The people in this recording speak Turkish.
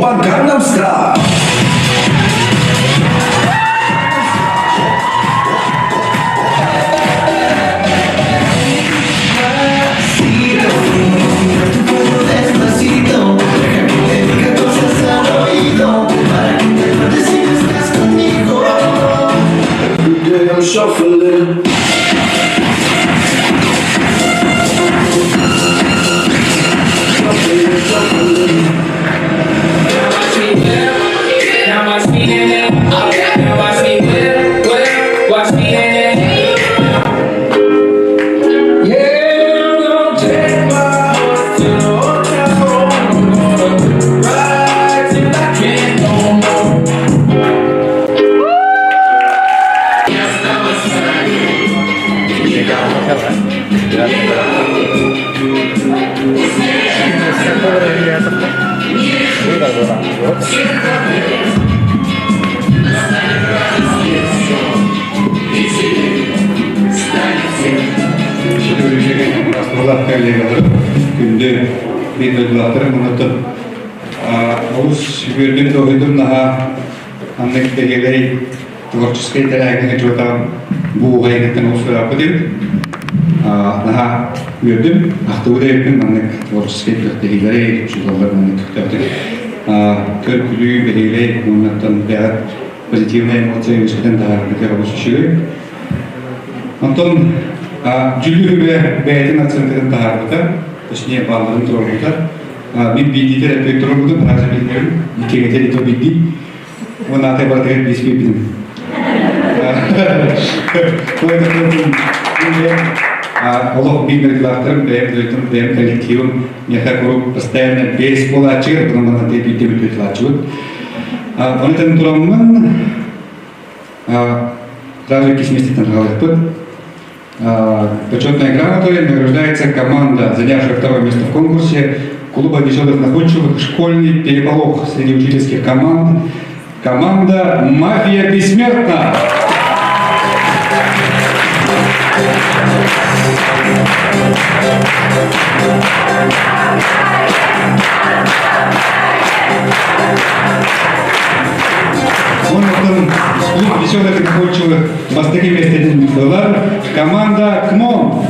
Опа, Gangnam Style. I'm shuffling. Günde bir duygulatırım unutup Oğuz bir doydum daha anlık değerli tворческой терапии что там bu gayretten olsa yapıyordum. Daha gördüm. Aktivitelerden anlık tворческой değerli şu dallar anlık yaptık. Körkülüğü belirli bunlardan daha pozitif emosiyon üstünden daha bir oluşuyor. Anton Jülü ve beğenin atışlarından daha burada. Точнее, bağların zorluğunda. Bir bildiği repertuar buldum, biraz bilmiyorum. İki gece de bildi. Onu ataya bırakıp bir şey bildim. O yüzden Allah bilmedi baktım, benim duydum, benim kolektivim. Я как постоянно без полачер, потому что ты видишь, что это лачут. Он это натурально, даже если вместе там говорят. Почетной грамотой награждается команда, занявшая второе место в конкурсе клуба веселых находчивых «Школьный переполох» среди учительских команд. Команда «МАФИЯ бессмертна». Клуб веселых и находчивых «Восточный место» была команда «КМОН».